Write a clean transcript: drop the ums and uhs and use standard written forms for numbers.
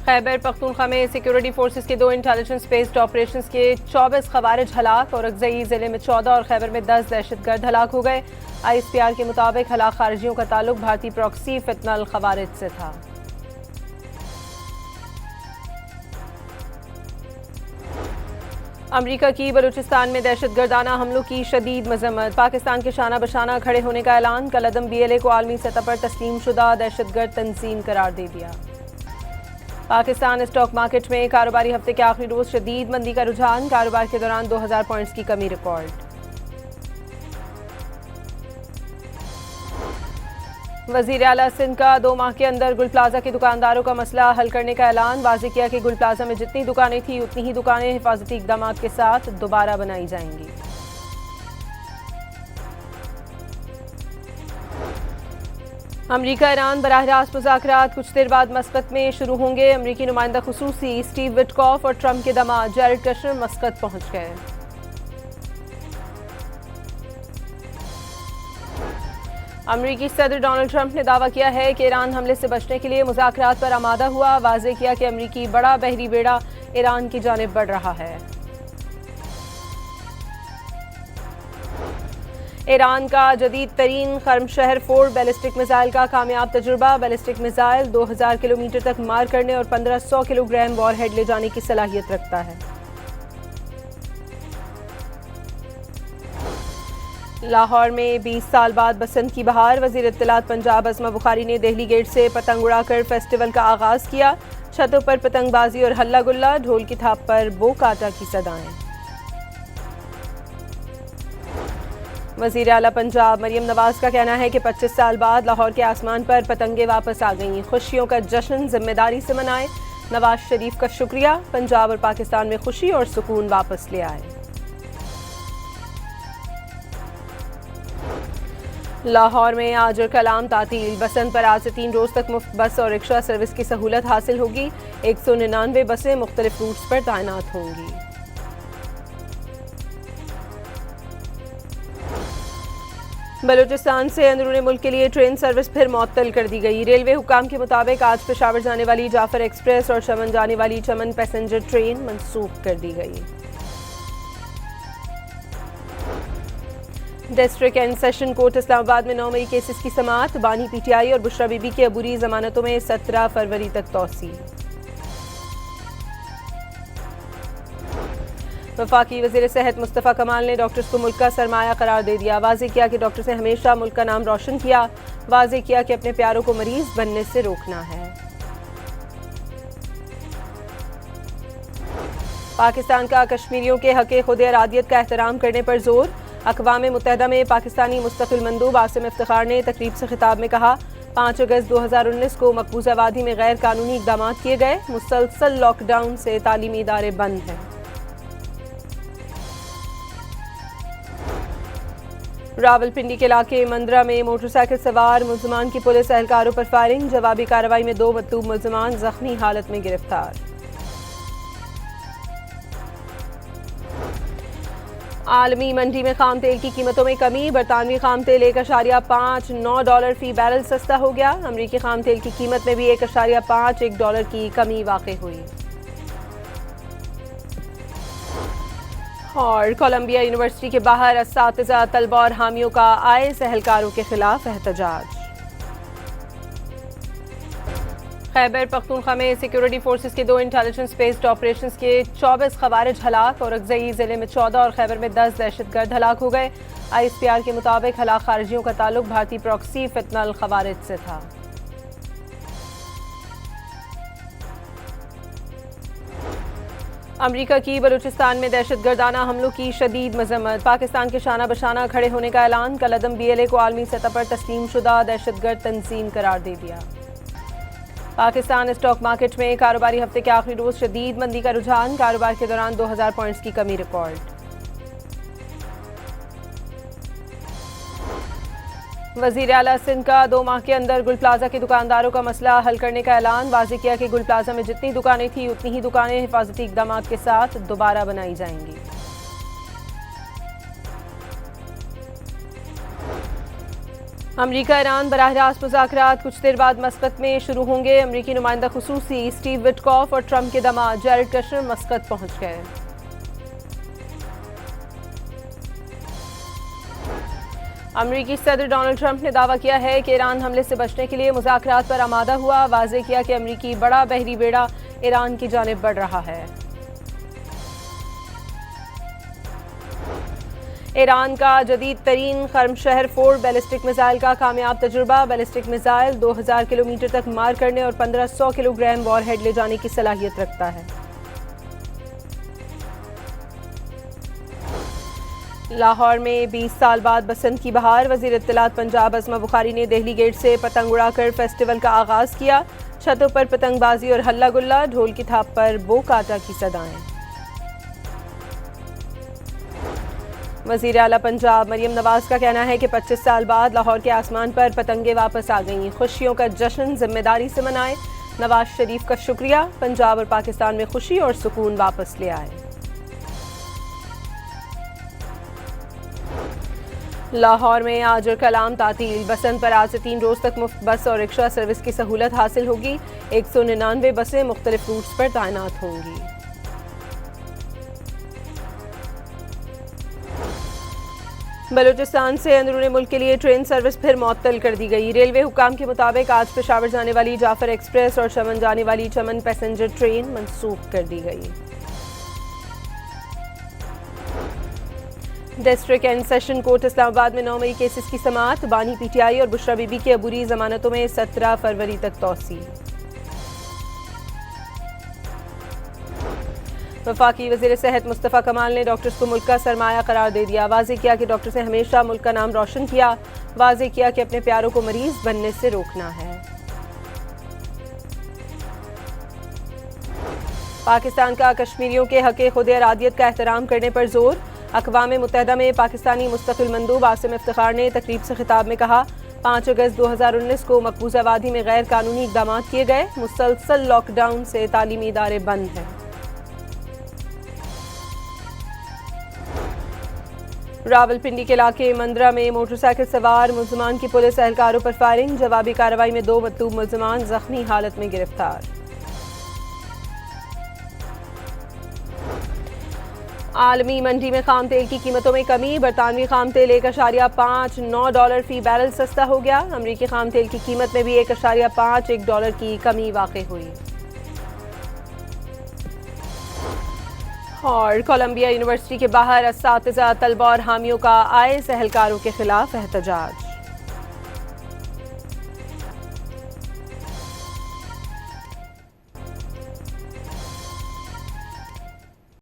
खैबर पख्तूनख्वा में security forces के 2 intelligence based operations के 24 खवारिज हलाक और अगजई जिले में 14 और खैबर में 10 दहशतगर्द हलाक हो गए। ISPR के मुताबिक हलाक खारिजियों का ताल्लुक भारतीय प्रॉक्सी फितनल खवारिज से था। अमरीका की बलूचिस्तान में दहशतगर्दाना हमलों की शदीद मजम्मत। पाकिस्तान के शाना बशाना खड़े होने का ऐलान। कलअदम BLA को आलमी सतह पर तस्लीम शुदा दहशतगर्द तंजीम करार दे दिया। पाकिस्तान स्टॉक मार्केट में कारोबारी हफ्ते के आखिरी रोज शदीद मंदी का रुझान। कारोबार के दौरान 2000 पॉइंट्स की कमी रिकॉर्ड। वजीर आला सिंध का 2 माह के अंदर गुल प्लाजा के दुकानदारों का मसला हल करने का ऐलान। वाज़ेह किया कि गुल प्लाजा में जितनी दुकानें थी उतनी ही दुकानें हिफाजती इकदाम के साथ दोबारा बनाई जाएंगी। अमरीका ईरान बराह रास्त मुज़ाकरात कुछ देर बाद मस्कत में शुरू होंगे। अमरीकी नुमाइंदा खुसूसी स्टीव विटकॉफ और ट्रंप के दामाद जैरेड कशनर मस्कत पहुंच गए। अमरीकी सदर डोनाल्ड ट्रंप ने दावा किया है कि ईरान हमले से बचने के लिए मुज़ाकरात पर आमादा हुआ। वाज़ेह किया कि अमरीकी बड़ा बहरी बेड़ा ईरान की जानिब बढ़ रहा है। ईरान का जदीद तरीन खर्मशहर 4 बैलिस्टिक मिसाइल का कामयाब तजुर्बा। बैलिस्टिक मिसाइल 2000 किलोमीटर तक मार करने और 1500 किलोग्राम वॉरहेड ले जाने की सलाहियत रखता है। लाहौर में 20 साल बाद बसंत की बहार। वज़ीर इत्तलात पंजाब अज़मा बुखारी ने देहली गेट से पतंग उड़ाकर फेस्टिवल का आगाज किया। छतों पर पतंगबाजी और हल्ला गुल्ला, ढोल की थाप पर बो काटा की सदाएं। वज़ीर आला पंजाब मरियम नवाज का कहना है कि 25 साल बाद लाहौर के आसमान पर पतंगे वापस आ गईं। खुशियों का जश्न जिम्मेदारी से मनाएं। नवाज शरीफ का शुक्रिया। पंजाब और पाकिस्तान में खुशी और सुकून वापस ले आए। लाहौर में आज और कल आम तातील। बसंत पर आज से 3 रोज तक मुफ्त बस और रिक्शा सर्विस की सहूलत हासिल होगी। 199 बसें मुख्तलिफ रूट्स पर तैनात होंगी। बलूचिस्तान से अंदरूनी मुल्क के लिए ट्रेन सर्विस फिर मुअत्तल कर दी गई। रेलवे हुक्काम के मुताबिक आज पेशावर जाने वाली जाफर एक्सप्रेस और चमन जाने वाली चमन पैसेंजर ट्रेन मनसूख कर दी गई। District and session court Islamabad में 9 मई केसेस की समाअत। बानी PTI और बुशरा बीबी की अबूरी जमानतों में 17 फरवरी तक तौसी। वफाकी वज़ीर सेहत मुस्तफ़ा कमाल ने डॉक्टर्स को मुल्क का सरमाया करार दे दिया। वाज़ेह किया कि डॉक्टर्स ने हमेशा मुल्क का नाम रोशन किया। वाज़ेह किया कि अपने प्यारों को मरीज बनने से रोकना है। पाकिस्तान का कश्मीरियों के हक़ खुद इरादियत का एहतराम करने पर जोर। अक़वाम मुत्तहिदा में पाकिस्तानी मुस्तक़िल मंदूब आसिम इफ्तिखार ने तकरीब से खिताब में कहा, 5 अगस्त 2019 को मकबूजा वादी में गैर कानूनी इक़दामात किए गए। मुसलसल लॉकडाउन से तालीमी इदारे बंद हैं। रावलपिंडी के इलाके मंदरा में मोटरसाइकिल सवार मुलजमान की पुलिस एहलकारों पर फायरिंग। जवाबी कार्रवाई में 2 मतलूब मुलजमान जख्मी हालत में गिरफ्तार। आलमी मंडी में खाम तेल की कीमतों में कमी। बरतानवी खाम तेल $1.59 फी बैरल सस्ता हो गया। अमरीकी खाम तेल की कीमत में भी $1.51 की कमी वाक़ई हुई। और कोलंबिया यूनिवर्सिटी के बाहर असातिज़ा, तलबा और हामियों का आईएस एहलकारों के खिलाफ एहतजाज। खैबर पख्तूनख्वा में सिक्योरिटी फोर्सेस के 2 इंटेलिजेंस बेस्ड ऑपरेशंस के 24 खवारिज हलाक और अगजई जिले में 14 और खैबर में 10 दहशतगर्द हलाक हो गए। ISPR के मुताबिक हलाक खारिजियों का ताल्लुक भारतीय प्रॉक्सी फितनल खवारिज से था। अमरीका की बलूचिस्तान में दहशतगर्दाना हमलों की शदीद मजम्मत। पाकिस्तान के शाना बशाना खड़े होने का ऐलान। कलअदम BLA को आलमी सतह पर तस्लीम शुदा दहशतगर्द तंजीम करार दे दिया। पाकिस्तान स्टॉक मार्केट में कारोबारी हफ्ते के आखिरी रोज शदीद मंदी का रुझान। कारोबार के दौरान 2000 पॉइंट्स की कमी रिकॉर्ड। वज़ीर आला सिंध का 2 माह के अंदर गुल प्लाजा के दुकानदारों का मसला हल करने का ऐलान। वाज़ेह किया कि गुल प्लाजा में जितनी दुकानें थी उतनी ही दुकानें हिफाजती इकदाम के साथ दोबारा बनाई जाएंगी। अमरीका ईरान बराह रास्त मुज़ाकरात कुछ देर बाद मस्कत में शुरू होंगे। अमरीकी नुमाइंदा खुसूसी स्टीव विटकॉफ और ट्रंप के दामाद जैरेड कुशनर मस्कत पहुंच गए। अमरीकी सदर डोनाल्ड ट्रंप ने दावा किया है कि ईरान हमले से बचने के लिए मुज़ाकरात पर आमादा हुआ। वाज़ेह किया कि अमरीकी बड़ा बहरी बेड़ा ईरान की जानिब बढ़ रहा है। ईरान का जदीद तरीन खर्मशहर 4 बैलिस्टिक मिसाइल का कामयाब तजुर्बा। बैलिस्टिक मिसाइल 2000 किलोमीटर तक मार करने और 1500 किलोग्राम वॉरहेड ले जाने की सलाहियत रखता है। लाहौर में 20 साल बाद बसंत की बहार। वज़ीर इत्तलात पंजाब अज़मा बुखारी ने देहली गेट से पतंग उड़ाकर फेस्टिवल का आगाज़ किया। छतों पर पतंगबाजी और हल्ला गुल्ला, ढोल की थाप पर बो काटा की सदाएं। वज़ीर आला पंजाब मरियम नवाज का कहना है कि 25 साल बाद लाहौर के आसमान पर पतंगे वापस आ गईं। खुशियों का जश्न जिम्मेदारी से मनाएं। नवाज शरीफ का शुक्रिया, पंजाब और पाकिस्तान में खुशी और सुकून वापस ले आए। लाहौर में आज और कल आम तातील। बसंत पर आज से 3 रोज तक मुफ्त बस और रिक्शा सर्विस की सहूलत हासिल होगी। 199 बसें मुख्तलिफ रूट्स पर तैनात होंगी। बलूचिस्तान से अंदरूनी मुल्क के लिए ट्रेन सर्विस फिर मुअत्तल कर दी गई। रेलवे हुक्काम के मुताबिक आज पेशावर जाने वाली जाफर एक्सप्रेस और चमन जाने वाली चमन पैसेंजर ट्रेन मनसूख कर दी गई। District and session court Islamabad में 9 मई केसेस की समाअत। बानी पीटीआई और बुशरा बीबी की अबूरी जमानतों में 17 फरवरी तक तौसी। वफाकी वज़ीर सेहत मुस्तफ़ा कमाल ने डॉक्टर्स को मुल्क का सरमाया करार दे दिया। वाज़ेह किया कि डॉक्टर्स ने हमेशा मुल्क का नाम रोशन किया। वाज़ेह किया कि अपने प्यारों को मरीज बनने से रोकना है। पाकिस्तान का कश्मीरियों के हक़ खुद इरादियत का एहतराम करने पर जोर। अक़वाम मुत्तहिदा में पाकिस्तानी मुस्तक़िल मंदूब आसिम इफ्तिखार ने तकरीब से खिताब में कहा, 5 अगस्त 2019 को मकबूजा वादी में गैर कानूनी इक़दाम किए गए। मुसलसल लॉकडाउन से तालीमी इदारे बंद हैं। रावलपिंडी के इलाके मंदरा में मोटरसाइकिल सवार मुलजमान की पुलिस एहलकारों पर फायरिंग। जवाबी कार्रवाई में 2 मतलूब मुलजमान जख्मी हालत में गिरफ्तार। आलमी मंडी में खाम तेल की कीमतों में कमी। बरतानवी खाम तेल $1.59 फी बैरल सस्ता हो गया। अमरीकी खाम तेल की कीमत में भी $1.51 की कमी वाक़ई हुई। और कोलंबिया यूनिवर्सिटी के बाहर असातिज़ा तलबा और हामियों का आईएएस एहलकारों के खिलाफ एहतजाज।